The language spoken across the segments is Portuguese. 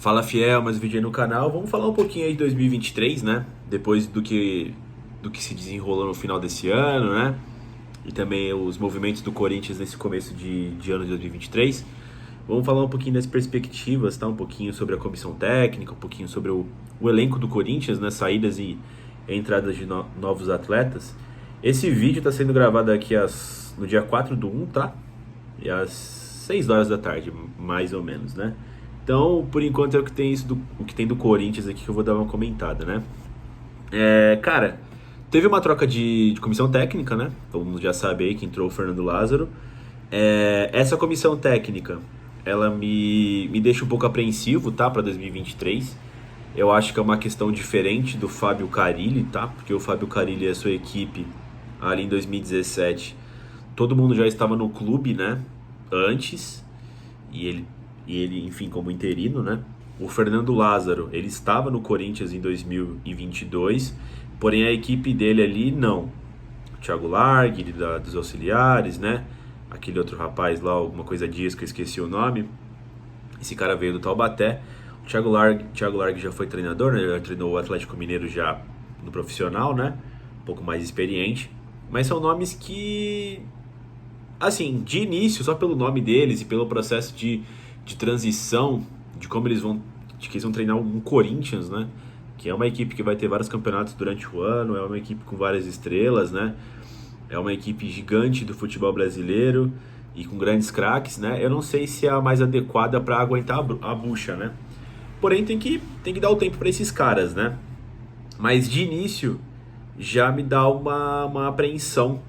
Fala fiel, mais um vídeo aí no canal. Vamos falar um pouquinho aí de 2023, né? Depois do que se desenrolou no final desse ano, né? E também os movimentos do Corinthians nesse começo de ano de 2023. Vamos falar um pouquinho das perspectivas, tá? Um pouquinho sobre a comissão técnica, um pouquinho sobre o elenco do Corinthians, né? Saídas e entradas de novos atletas. Esse vídeo está sendo gravado aqui no dia 4/1, tá? E às 6 horas da tarde, mais ou menos, né? Então, por enquanto é o que tem do Corinthians aqui que eu vou dar uma comentada, né? Cara, teve uma troca de comissão técnica, né? Todo mundo já sabe aí que entrou o Fernando Lázaro. Essa comissão técnica, ela me deixa um pouco apreensivo, tá? Para 2023. Eu acho que é uma questão diferente do Fábio Carille, tá? Porque o Fábio Carille e a sua equipe, ali em 2017, todo mundo já estava no clube, né? Antes, e ele, enfim, como interino, né? O Fernando Lázaro, ele estava no Corinthians em 2022, porém a equipe dele ali não. O Thiago Largue, dos auxiliares, né? Aquele outro rapaz lá, alguma coisa Dias, que eu esqueci o nome. Esse cara veio do Taubaté. O Thiago Largue já foi treinador, né? Já treinou o Atlético Mineiro já no profissional, né? Um pouco mais experiente. Mas são nomes que, assim, de início, só pelo nome deles e pelo processo de transição, de como de que eles vão treinar um Corinthians, né? Que é uma equipe que vai ter vários campeonatos durante o ano, é uma equipe com várias estrelas, né? É uma equipe gigante do futebol brasileiro e com grandes craques, né? Eu não sei se é a mais adequada para aguentar a bucha, né? Porém, tem que dar o tempo para esses caras, né? Mas de início já me dá uma apreensão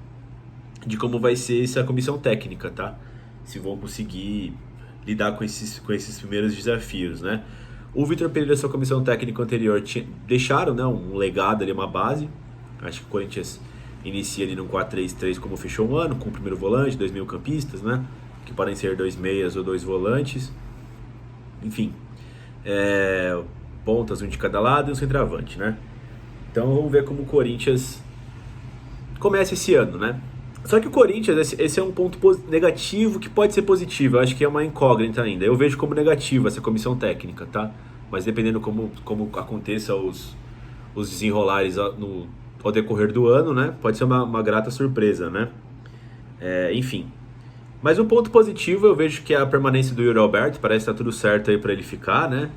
de como vai ser essa comissão técnica, tá? Se vão conseguir lidar com esses primeiros desafios, né? O Vitor Pereira e sua comissão técnica anterior deixaram, né, um legado ali, uma base. Acho que o Corinthians inicia ali no 4-3-3 como fechou um ano, com o primeiro volante, 2 meio-campistas, né? Que podem ser 2 meias ou 2 volantes. Enfim, pontas, um de cada lado e um centroavante, né? Então vamos ver como o Corinthians começa esse ano, né? Só que o Corinthians, esse é um ponto negativo que pode ser positivo. Eu acho que é uma incógnita ainda. Eu vejo como negativo essa comissão técnica, tá? Mas dependendo como aconteça os desenrolares ao decorrer do ano, né? Pode ser uma grata surpresa, né? Enfim. Mas um ponto positivo eu vejo que é a permanência do Yuri Alberto. Parece que tá tudo certo aí para ele ficar, né?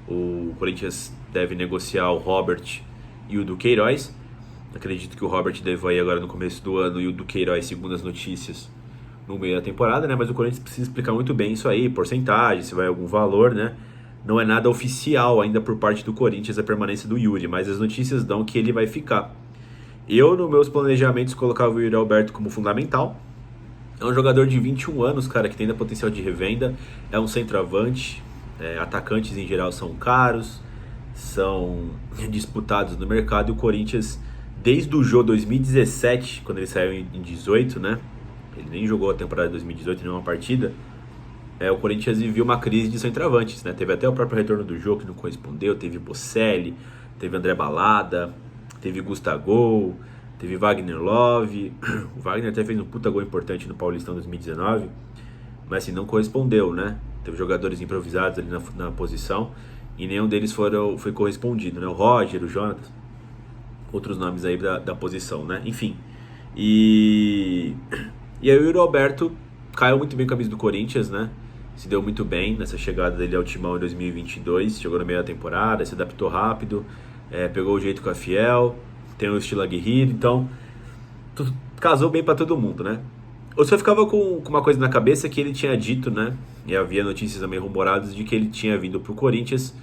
O Corinthians deve negociar o Robert e o Duqueiroz. Acredito que o Robert deve ir agora no começo do ano e o Duqueiroz, segundo as notícias, no meio da temporada, né? Mas o Corinthians precisa explicar muito bem isso aí, porcentagem, se vai algum valor, né? Não é nada oficial ainda por parte do Corinthians a permanência do Yuri, mas as notícias dão que ele vai ficar. Eu, nos meus planejamentos, colocava o Yuri Alberto como fundamental. É um jogador de 21 anos, cara, que tem ainda potencial de revenda. É um centroavante. Atacantes, em geral, são caros, são disputados no mercado. E o Corinthians, desde o Jô 2017, quando ele saiu em 18, né? Ele nem jogou a temporada de 2018 em nenhuma partida. O Corinthians viveu uma crise de centroavantes, né? Teve até o próprio retorno do Jô que não correspondeu. Teve Bocelli, teve André Balada, teve Gustavo, teve Wagner Love. O Wagner até fez um puta gol importante no Paulistão 2019, mas assim, não correspondeu, né? Teve jogadores improvisados ali na posição e nenhum deles foi correspondido, né? O Roger, o Jonatas, outros nomes aí da posição, né? Enfim. E aí o Yuri Alberto caiu muito bem com a camisa do Corinthians, né? Se deu muito bem nessa chegada dele ao Timão em 2022, chegou no meio da temporada, se adaptou rápido, pegou o jeito com a Fiel, tem um estilo aguerrido, então casou bem pra todo mundo, né? Eu só ficava com uma coisa na cabeça que ele tinha dito, né? E havia notícias também rumoradas de que ele tinha vindo pro Corinthians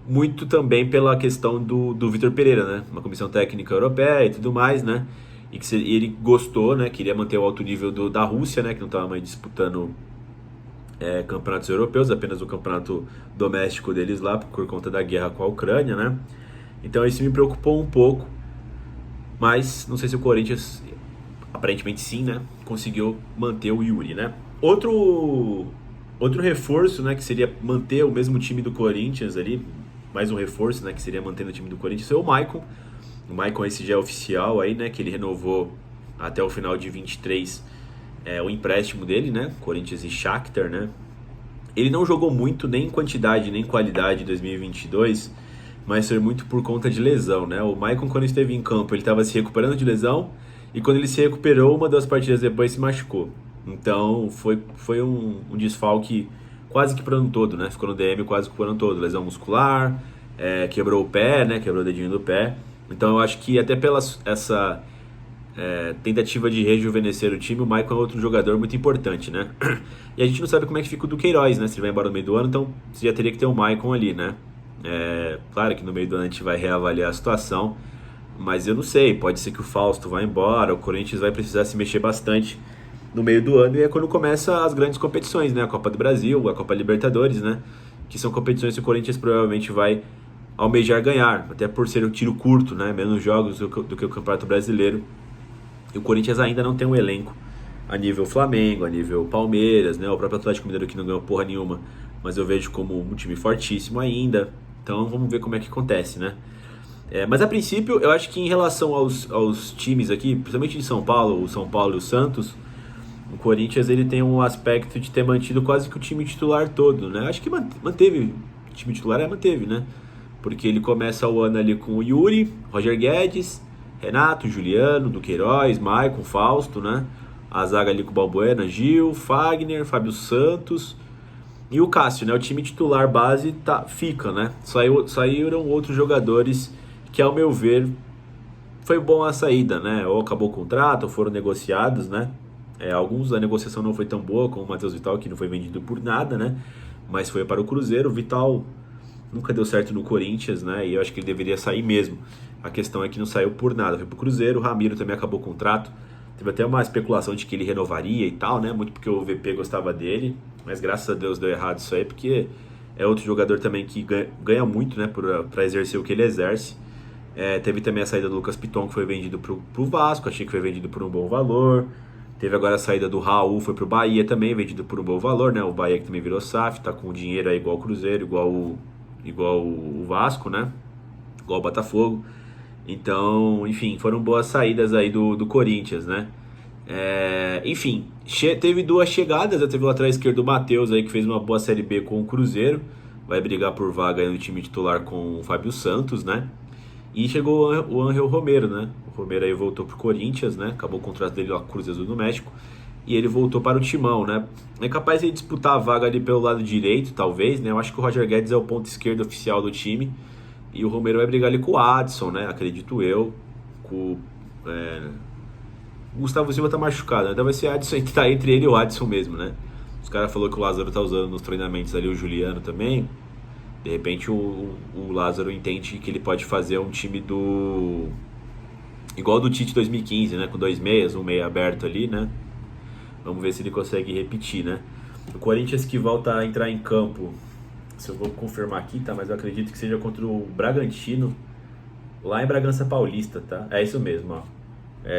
muito também pela questão do Vitor Pereira, né? Uma comissão técnica europeia e tudo mais, né? E que ele gostou, né? Queria manter o alto nível da Rússia, né? Que não estava mais disputando campeonatos europeus, apenas o campeonato doméstico deles lá, por conta da guerra com a Ucrânia, né? Então isso me preocupou um pouco, mas não sei se o Corinthians, aparentemente sim, né? Conseguiu manter o Yuri, né? Outro reforço, né? Que seria manter o mesmo time do Corinthians ali, mais um reforço, né? Que seria manter o time do Corinthians, é o Maicon. O Maicon esse já é oficial aí, né? Que ele renovou até o final de 23 o empréstimo dele, né? Corinthians e Shakhtar, né? Ele não jogou muito, nem em quantidade, nem em qualidade em 2022, mas foi muito por conta de lesão, né? O Maicon, quando esteve em campo, ele estava se recuperando de lesão, e quando ele se recuperou, uma das partidas depois se machucou. Então foi um desfalque quase que pro ano todo, né? Ficou no DM quase que pro ano todo. Lesão muscular, quebrou o pé, né? Quebrou o dedinho do pé. Então eu acho que até pela essa tentativa de rejuvenescer o time, o Maicon é outro jogador muito importante, né? E a gente não sabe como é que fica o Duqueiroz, né? Se ele vai embora no meio do ano, então você já teria que ter o Maicon ali, né? Claro que no meio do ano a gente vai reavaliar a situação, mas eu não sei, pode ser que o Fausto vá embora, o Corinthians vai precisar se mexer bastante no meio do ano, e é quando começa as grandes competições, né? A Copa do Brasil, a Copa Libertadores, né? Que são competições que o Corinthians provavelmente vai almejar ganhar, até por ser um tiro curto, né? Menos jogos do que o Campeonato Brasileiro. E o Corinthians ainda não tem um elenco a nível Flamengo, a nível Palmeiras, né? O próprio Atlético Mineiro que não ganhou porra nenhuma, mas eu vejo como um time fortíssimo ainda. Então vamos ver como é que acontece, né? Mas a princípio, eu acho que em relação aos times aqui, principalmente de São Paulo e o Santos, o Corinthians ele tem um aspecto de ter mantido quase que o time titular todo, né? Acho que manteve, o time titular manteve, né? Porque ele começa o ano ali com o Yuri, Roger Guedes, Renato, Juliano, Duqueiroz, Maicon, Fausto, né? A zaga ali com o Balbuena, Gil, Fagner, Fábio Santos e o Cássio, né? O time titular base fica, né? Saíram outros jogadores que, ao meu ver, foi bom a saída, né? Ou acabou o contrato, ou foram negociados, né? Alguns a negociação não foi tão boa, como o Matheus Vital, que não foi vendido por nada, né? Mas foi para o Cruzeiro. O Vital nunca deu certo no Corinthians, né? E eu acho que ele deveria sair mesmo. A questão é que não saiu por nada, foi pro Cruzeiro. O Ramiro também acabou o contrato. Teve até uma especulação de que ele renovaria e tal, né? Muito porque o VP gostava dele. Mas graças a Deus deu errado isso aí, porque é outro jogador também que ganha muito, né? Pra exercer o que ele exerce. Teve também a saída do Lucas Piton, que foi vendido pro Vasco. Achei que foi vendido por um bom valor. Teve agora a saída do Raul, foi pro Bahia também, vendido por um bom valor, né? O Bahia que também virou SAF, tá com dinheiro aí igual o Cruzeiro, igual o Vasco, né? Igual o Botafogo. Então, enfim, foram boas saídas aí do Corinthians, né? Enfim, teve duas chegadas, já teve o lateral esquerdo o Matheus aí, que fez uma boa Série B com o Cruzeiro, vai brigar por vaga aí no time titular com o Fábio Santos, né? E chegou o Ángel Romero, né? O Romero aí voltou pro Corinthians, né? Acabou o contrato dele lá com o Cruz Azul do México. E ele voltou para o Timão, né? É capaz de disputar a vaga ali pelo lado direito, talvez, né? Eu acho que o Roger Guedes é o ponto esquerdo oficial do time. E o Romero vai brigar ali com o Adson, né? Acredito eu. O Gustavo Silva tá machucado, né? Então vai ser Adson, tá entre ele e o Adson mesmo, né? Os caras falaram que o Lázaro tá usando nos treinamentos ali, o Juliano também. De repente o Lázaro entende que ele pode fazer um time igual do Tite 2015, né? Com dois meias, um meia aberto ali, né? Vamos ver se ele consegue repetir, né? O Corinthians que volta a entrar em campo, se eu vou confirmar aqui, tá? Mas eu acredito que seja contra o Bragantino, lá em Bragança Paulista, tá? É isso mesmo, ó.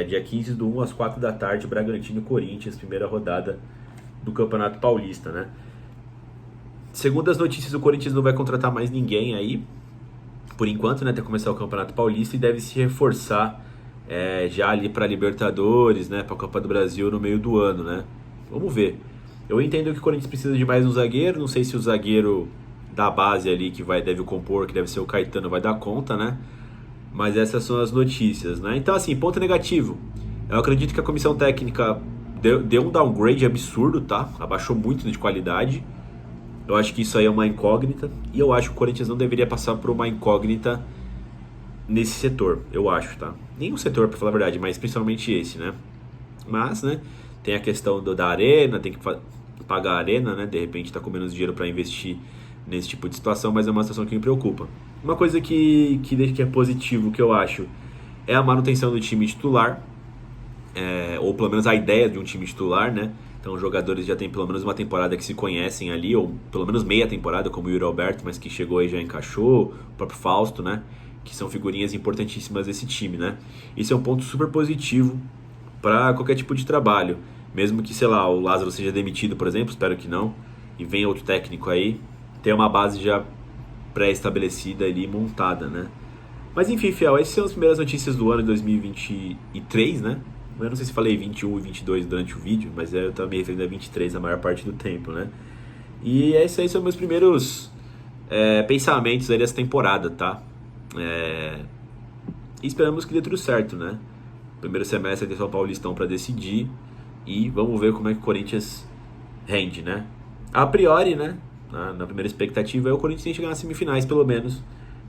Dia 15/1 às 4 da tarde, Bragantino e Corinthians, primeira rodada do Campeonato Paulista, né? Segundo as notícias, o Corinthians não vai contratar mais ninguém aí, por enquanto, né? Até começar o Campeonato Paulista, e deve se reforçar já ali para Libertadores, né? Para a Copa do Brasil no meio do ano, né? Vamos ver. Eu entendo que o Corinthians precisa de mais um zagueiro, não sei se o zagueiro da base ali que deve compor, que deve ser o Caetano, vai dar conta, né? Mas essas são as notícias, né? Então, assim, ponto negativo. Eu acredito que a comissão técnica deu um downgrade absurdo, tá? Abaixou muito de qualidade. Eu acho que isso aí é uma incógnita. E eu acho que o Corinthians não deveria passar por uma incógnita nesse setor, eu acho, tá? Nenhum setor, pra falar a verdade, mas principalmente esse, né? Mas, né? Tem a questão da arena, tem que pagar a arena, né? De repente tá com menos dinheiro para investir nesse tipo de situação, mas é uma situação que me preocupa. Uma coisa que é positivo, que eu acho, é a manutenção do time titular, ou pelo menos a ideia de um time titular, né? Então os jogadores já têm pelo menos uma temporada que se conhecem ali, ou pelo menos meia temporada, como o Yuri Alberto, mas que chegou aí e já encaixou, o próprio Fausto, né? Que são figurinhas importantíssimas desse time, né? Isso é um ponto super positivo para qualquer tipo de trabalho. Mesmo que, sei lá, o Lázaro seja demitido, por exemplo, espero que não, e venha outro técnico aí, tem uma base já pré-estabelecida ali, montada, né? Mas enfim, Fiel, essas são as primeiras notícias do ano de 2023, né? Eu não sei se falei 21 e 22 durante o vídeo, mas eu tava me referindo a 23 a maior parte do tempo, né? E esses aí são meus primeiros pensamentos aí dessa temporada, tá? E esperamos que dê tudo certo, né? Primeiro semestre tem só o Paulistão para decidir e vamos ver como é que o Corinthians rende, né? A priori, né? Na primeira expectativa é o Corinthians tem que chegar nas semifinais, pelo menos.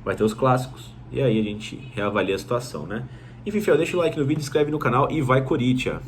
Vai ter os clássicos e aí a gente reavalia a situação, né? Enfim, Fiel, deixa o like no vídeo, inscreve no canal e vai Corinthians!